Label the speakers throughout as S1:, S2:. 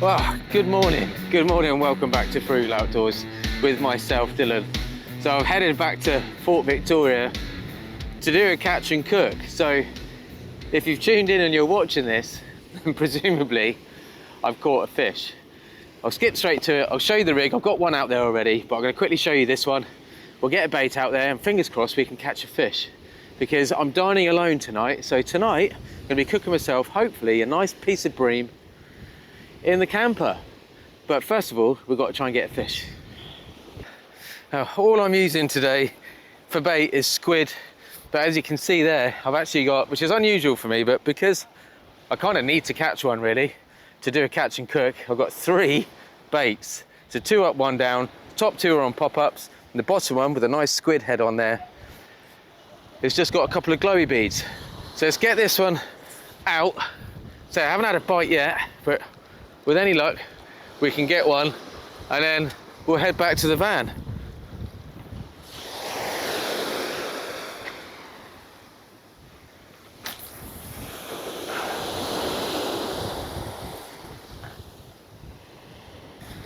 S1: Well, good morning and welcome back to Frugal Outdoors with myself, Dylan. So I've headed back to Fort Victoria to do a catch and cook. So if you've tuned in and you're watching this, then presumably I've caught a fish. I'll skip straight to it, I'll show you the rig. I've got one out there already, but I'm gonna quickly show you this one. We'll get a bait out there and fingers crossed we can catch a fish, because I'm dining alone tonight. So tonight I'm gonna be cooking myself, hopefully, a nice piece of bream in the camper. But first of all, we've got to try and get a fish. Now, all I'm using today for bait is squid, but as you can see there, I've actually got, which is unusual for me, but because I kind of need to catch one really to do a catch and cook, I've got 3 baits. So 2 up, 1 down, top 2 are on pop-ups, and the bottom one with a nice squid head on there, it's just got a couple of glowy beads. So let's get this one out. So I haven't had a bite yet, but with any luck, we can get one, and then we'll head back to the van.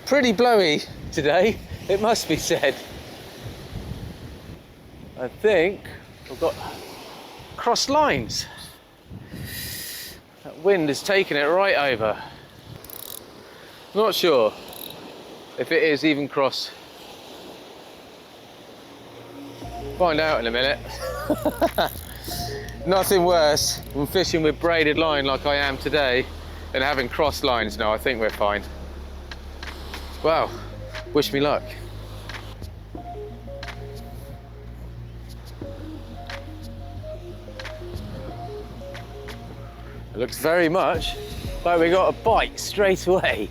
S1: Pretty blowy today, it must be said. I think we've got cross lines. That wind has taken it right over. Not sure if it is even cross. Find out in a minute. Nothing worse than fishing with braided line like I am today than having cross lines. No, I think we're fine. Well, wish me luck. It looks very much like we got a bite straight away.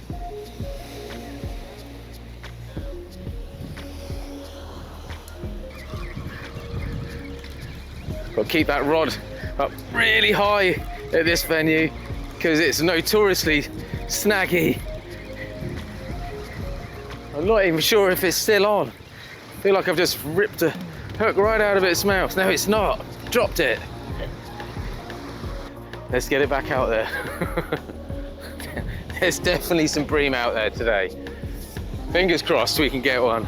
S1: Got to keep that rod up really high at this venue because it's notoriously snaggy. I'm not even sure if it's still on. I feel like I've just ripped a hook right out of its mouth. No, it's not. Dropped it. Let's get it back out there. There's definitely some bream out there today. Fingers crossed we can get one.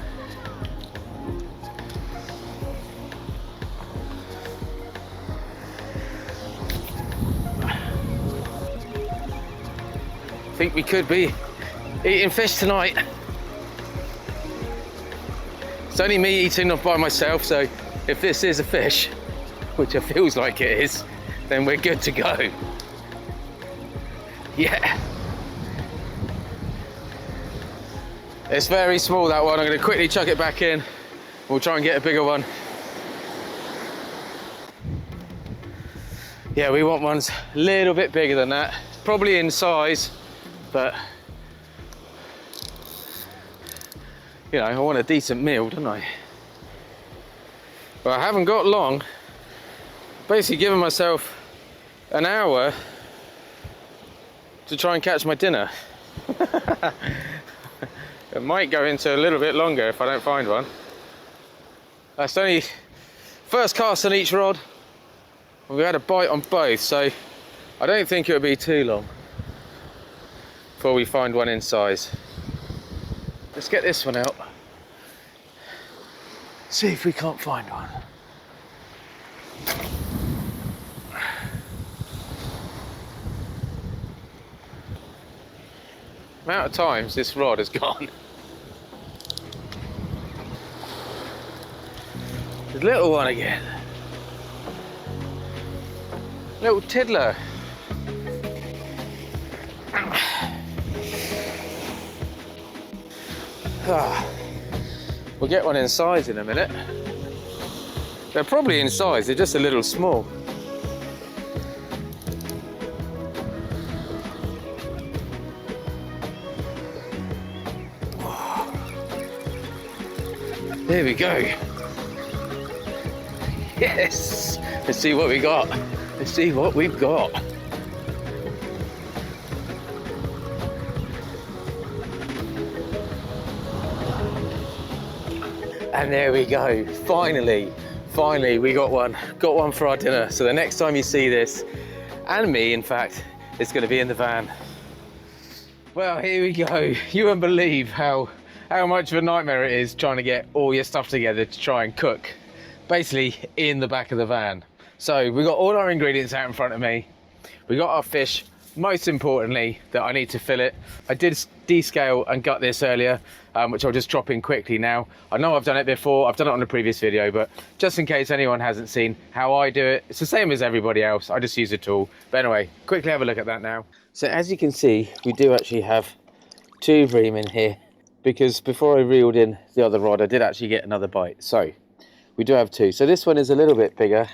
S1: I think we could be eating fish tonight. It's only me eating off by myself, so if this is a fish, which it feels like it is, then we're good to go. Yeah. It's very small, that one. I'm going to quickly chuck it back in. We'll try and get a bigger one. Yeah, we want ones a little bit bigger than that. Probably in size, but you know, I want a decent meal, don't I? But I haven't got long. Basically given myself an hour to try and catch my dinner. It might go into a little bit longer if I don't find one. That's only first cast on each rod. We had a bite on both, so I don't think it'll be too long before we find one in size. Let's get this one out. See if we can't find one. Amount of times this rod has gone. This little one again. Little tiddler. We'll get one in size in a minute. They're probably in size, they're just a little small. There we go. Yes! Let's see what we got. Let's see what we've got. And there we go. Finally we got one for our dinner. So the next time you see this, and me in fact, it's going to be in the van. Well, here we go. You won't believe how much of a nightmare it is trying to get all your stuff together to try and cook, basically in the back of the van. So we've got all our ingredients out in front of me. We got our fish, most importantly, that I need to fillet. I did descale and gut this earlier, which I'll just drop in quickly now. I know I've done it before, I've done it on a previous video, but just in case anyone hasn't seen how I do it, it's the same as everybody else. I just use a tool. But anyway, quickly have a look at that now. So as you can see, we do actually have 2 bream in here, because before I reeled in the other rod, I did actually get another bite. So we do have 2. So this one is a little bit bigger,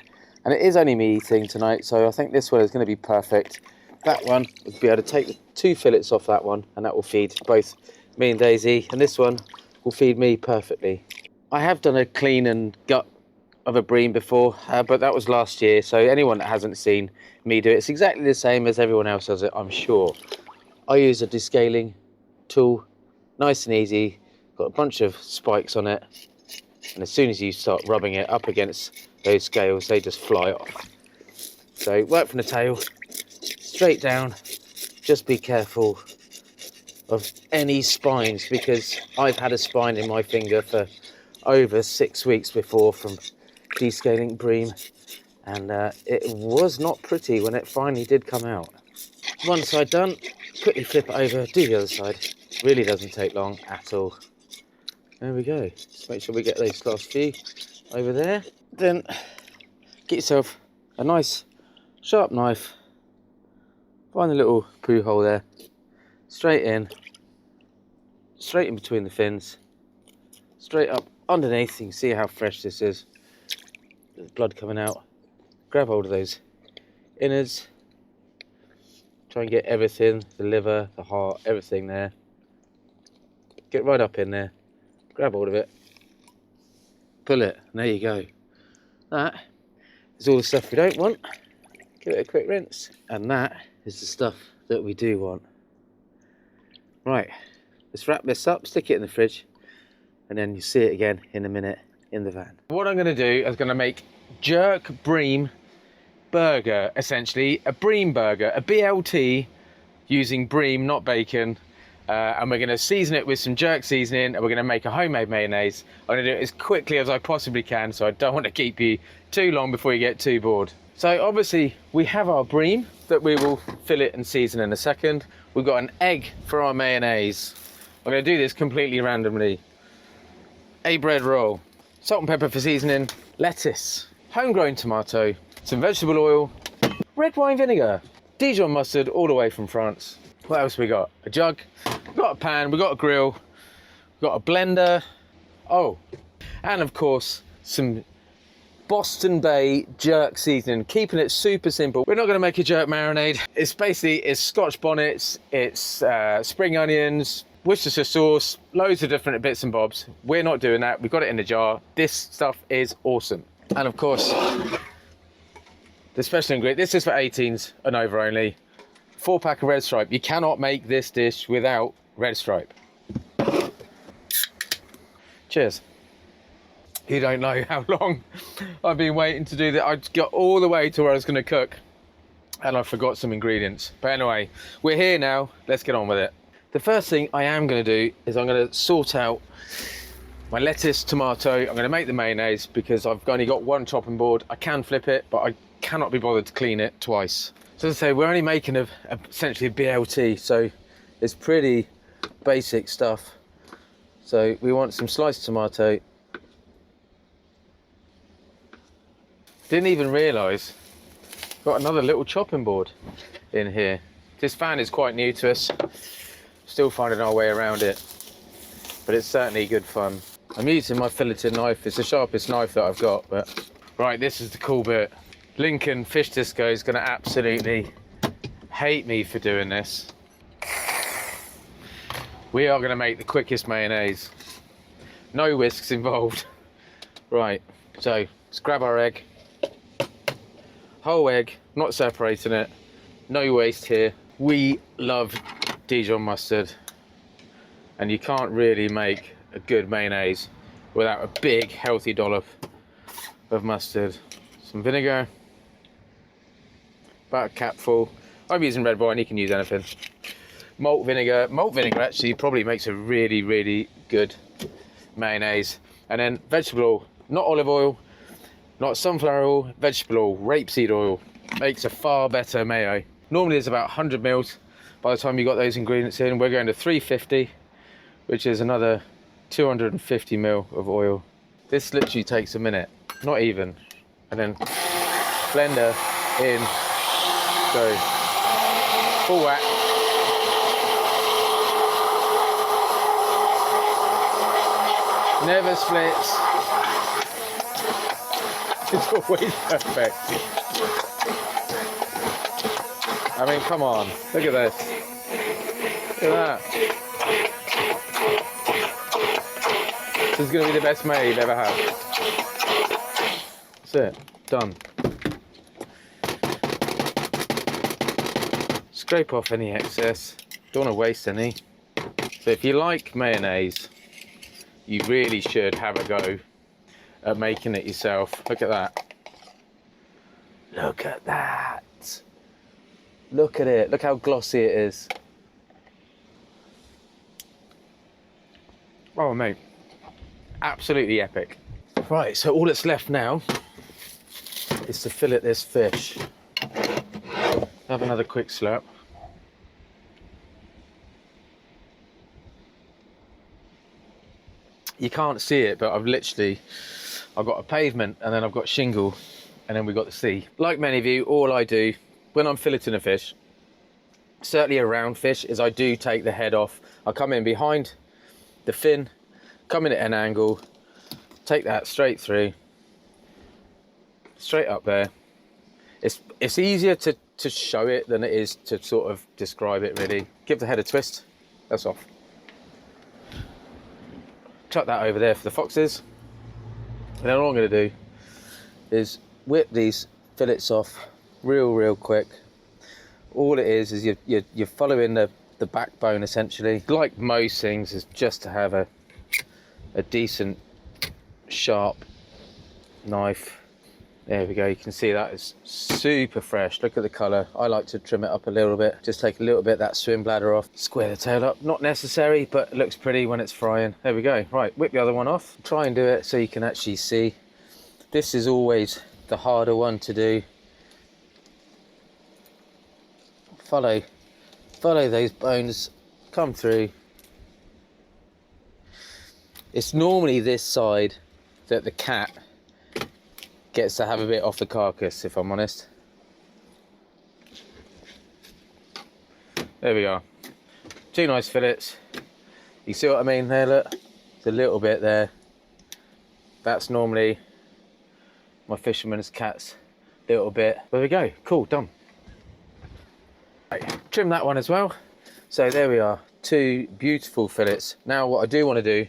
S1: and it is only me eating tonight, so I think this one is going to be perfect. That one, we'll be able to take 2 fillets off that one, and that will feed both me and Daisy, and this one will feed me perfectly. I have done a clean and gut of a bream before, but that was last year, so anyone that hasn't seen me do it, it's exactly the same as everyone else does it, I'm sure. I use a descaling tool, nice and easy, got a bunch of spikes on it, and as soon as you start rubbing it up against those scales, they just fly off. So work from the tail, straight down. Just be careful of any spines, because I've had a spine in my finger for over 6 weeks before from descaling bream, and it was not pretty when it finally did come out. One side done, quickly flip it over, do the other side. Really doesn't take long at all. There we go. Just make sure we get those last few over there. Then get yourself a nice sharp knife, find the little poo hole there, straight in between the fins, straight up underneath. You can see how fresh this is. There's blood coming out. Grab hold of those innards, try and get everything, the liver, the heart, everything there. Get right up in there, grab hold of it, pull it, and there you go. That is all the stuff we don't want. Give it a quick rinse, and that is the stuff that we do want. Right, let's wrap this up, stick it in the fridge, and then you see it again in a minute in the van. What I'm going to do is going to make jerk bream burger, essentially a bream burger, a BLT using bream, not bacon. And we're going to season it with some jerk seasoning, and we're going to make a homemade mayonnaise. I'm going to do it as quickly as I possibly can, so I don't want to keep you too long before you get too bored. So obviously we have our bream that we will fillet and season in a second. We've got an egg for our mayonnaise. I'm going to do this completely randomly. A bread roll, salt and pepper for seasoning, lettuce, homegrown tomato, some vegetable oil, red wine vinegar, Dijon mustard all the way from France. What else we got? A jug, we've got a pan, we've got a grill, we've got a blender. Oh, and of course, some Boston Bay jerk seasoning, keeping it super simple. We're not gonna make a jerk marinade. It's Scotch bonnets, it's spring onions, Worcestershire sauce, loads of different bits and bobs. We're not doing that, we've got it in a jar. This stuff is awesome. And of course, the special ingredient, this is for 18s and over only. 4-pack of Red Stripe. You cannot make this dish without Red Stripe. Cheers. You don't know how long I've been waiting to do that. I got all the way to where I was going to cook, and I forgot some ingredients. But anyway, we're here now. Let's get on with it. The first thing I am going to do is I'm going to sort out my lettuce, tomato. I'm going to make the mayonnaise because I've only got one chopping board. I can flip it, but I cannot be bothered to clean it twice. So as I say, we're only making essentially a BLT, so it's pretty basic stuff. So we want some sliced tomato. Didn't even realise, got another little chopping board in here. This van is quite new to us, still finding our way around it, but it's certainly good fun. I'm using my filleting knife, it's the sharpest knife that I've got, but right, this is the cool bit. Lincoln Fish Disco is going to absolutely hate me for doing this. We are going to make the quickest mayonnaise. No whisks involved. Right, so let's grab our egg. Whole egg, not separating it. No waste here. We love Dijon mustard, and you can't really make a good mayonnaise without a big healthy dollop of mustard. Some vinegar. About a capful. I'm using red wine, you can use anything. malt vinegar. Malt vinegar actually probably makes a really, really good mayonnaise. And then vegetable oil, not olive oil, not sunflower oil, vegetable oil, rapeseed oil, makes a far better mayo. Normally it's about 100 mils. By the time you got those ingredients in, we're going to 350, which is another 250 mil of oil. This literally takes a minute, not even. And then blender in, go full whack. Never splits. It's always perfect. I mean, come on, look at this. Look at that. This is going to be the best mayo you've ever had. That's it, done. Scrape off any excess, don't want to waste any. So if you like mayonnaise, you really should have a go at making it yourself. Look at that. Look at that. Look at it. Look how glossy it is. Oh, mate. Absolutely epic. Right, so all that's left now is to fillet this fish. Have another quick slurp. You can't see it, but I've got a pavement and then I've got shingle and then we've got the sea. Like many of you, all I do when I'm filleting a fish, certainly a round fish, is I do take the head off. I come in behind the fin, come in at an angle, take that straight through, straight up there. It's easier to show it than it is to sort of describe it really. Give the head a twist, that's off. Chuck that over there for the foxes. And then all I'm going to do is whip these fillets off real quick. All it is you're following the backbone essentially. Like most things, is just to have a decent sharp knife. There we go, you can see that is super fresh. Look at the colour. I like to trim it up a little bit. Just take a little bit of that swim bladder off. Square the tail up. Not necessary, but it looks pretty when it's frying. There we go. Right, whip the other one off. Try and do it so you can actually see. This is always the harder one to do. Follow those bones, come through. It's normally this side that the cat gets to have a bit off the carcass, if I'm honest. There we are. Two nice fillets. You see what I mean there, look? There's a little bit there. That's normally my fisherman's cat's little bit. There we go, cool, done. Right, trim that one as well. So there we are, two beautiful fillets. Now what I do want to do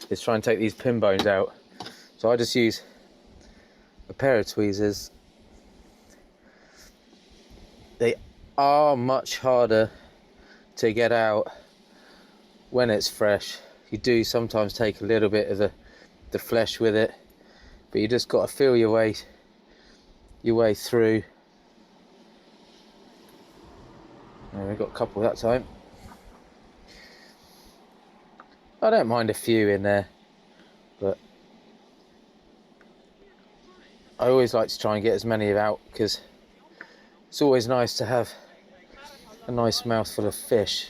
S1: is try and take these pin bones out. So I just use a pair of tweezers. They are much harder to get out when it's fresh. You do sometimes take a little bit of the flesh with it, but you just got to feel your way through. And we got a couple that time. I don't mind a few in there, but I always like to try and get as many out because it's always nice to have a nice mouthful of fish.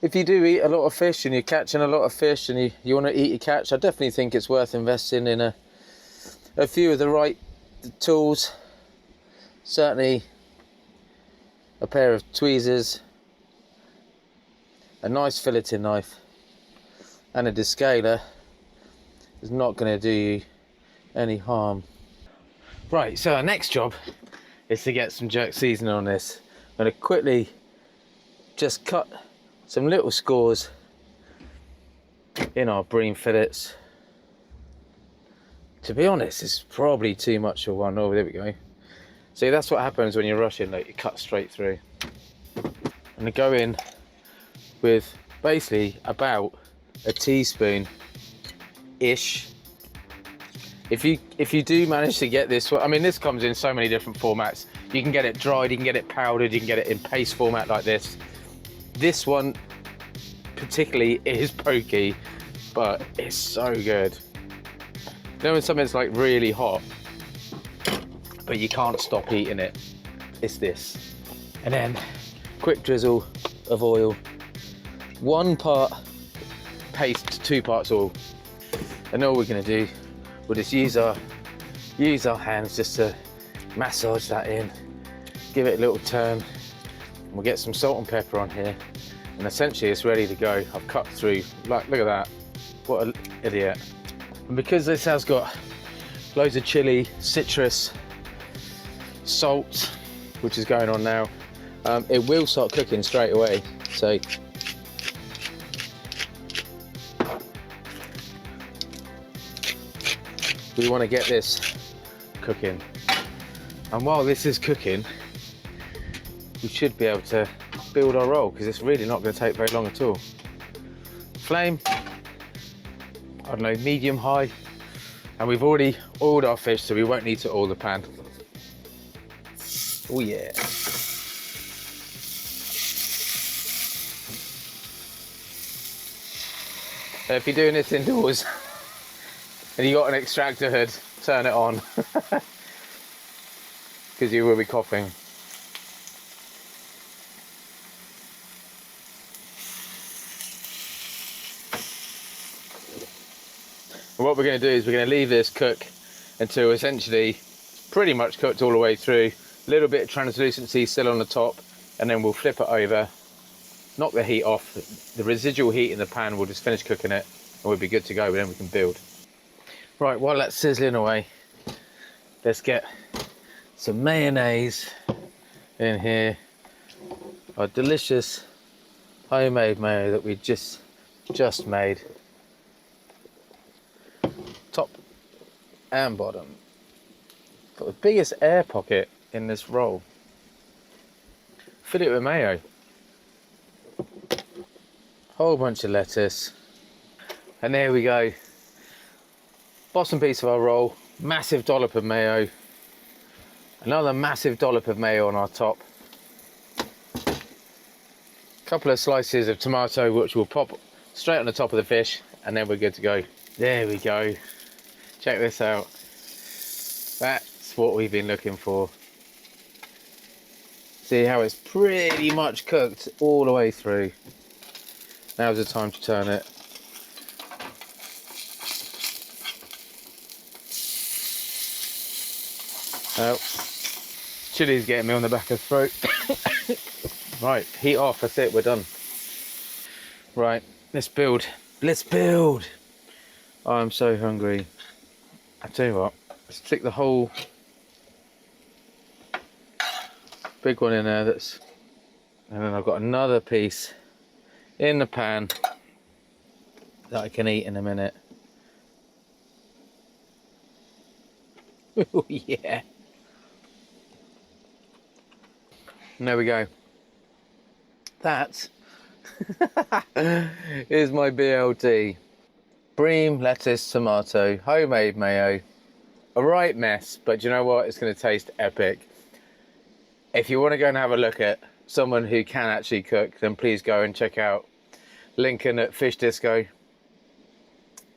S1: If you do eat a lot of fish and you're catching a lot of fish and you want to eat your catch, I definitely think it's worth investing in a few of the right tools. Certainly a pair of tweezers, a nice filleting knife, and a descaler is not going to do you any harm. Right, so our next job is to get some jerk seasoning on this. I'm going to quickly just cut some little scores in our bream fillets. To be honest, it's probably too much for one. Oh, there we go. See, that's what happens when you're rushing, like you cut straight through. I'm going to go in with basically about a teaspoon-ish. If you do manage to get this, I mean, this comes in so many different formats. You can get it dried, you can get it powdered, you can get it in paste format like this. This one particularly is pokey, but it's so good. You know when something's like really hot, but you can't stop eating it? It's this. And then quick drizzle of oil. 1 part paste, 2 parts oil. And all we're gonna do, we'll just use our hands just to massage that in, give it a little turn. We'll get some salt and pepper on here, and essentially it's ready to go. I've cut through, like, look at that. What an idiot. And because this has got loads of chili, citrus, salt, which is going on now, it will start cooking straight away. So we want to get this cooking. And while this is cooking, we should be able to build our roll, because it's really not going to take very long at all. Flame, I don't know, medium high, and we've already oiled our fish, so we won't need to oil the pan. Oh yeah. If you're doing this indoors and you got an extractor hood, turn it on, because you will be coughing. And what we're going to do is we're going to leave this cook until essentially pretty much cooked all the way through. A little bit of translucency still on the top, and then we'll flip it over, knock the heat off. The residual heat in the pan will just finish cooking it, and we'll be good to go, and then we can build. Right, while that's sizzling away, let's get some mayonnaise in here. Our delicious homemade mayo that we just made. Top and bottom. Got the biggest air pocket in this roll. Fill it with mayo. Whole bunch of lettuce. And there we go. Bottom piece of our roll. Massive dollop of mayo. Another massive dollop of mayo on our top. Couple of slices of tomato, which will pop straight on the top of the fish, and then we're good to go. There we go. Check this out. That's what we've been looking for. See how it's pretty much cooked all the way through. Now's the time to turn it. Oh, chili's getting me on the back of the throat. Right, heat off, that's it, we're done. Right, let's build. Let's build. Oh, I'm so hungry. I tell you what, let's stick the whole big one in there, and then I've got another piece in the pan that I can eat in a minute. Oh yeah. And there we go. That is my BLT. Bream, lettuce, tomato, homemade mayo. A right mess, but you know what? It's going to taste epic. If you want to go and have a look at someone who can actually cook, then please go and check out Lincoln at Fish Disco,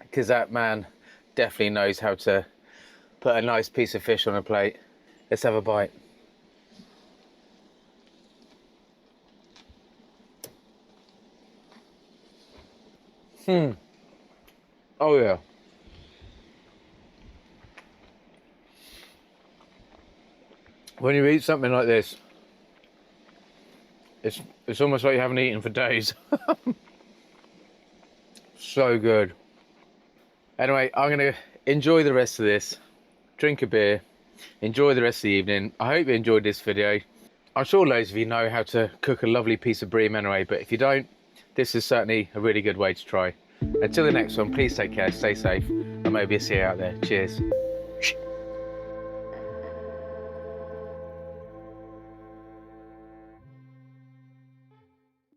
S1: because that man definitely knows how to put a nice piece of fish on a plate. Let's have a bite. Oh yeah. When you eat something like this, it's almost like you haven't eaten for days. So good. Anyway, I'm gonna enjoy the rest of this, drink a beer, enjoy the rest of the evening. I hope you enjoyed this video. I'm sure loads of you know how to cook a lovely piece of bream anyway, but if you don't, this is certainly a really good way to try. Until the next one, please take care, stay safe, and maybe I'll see you out there. Cheers.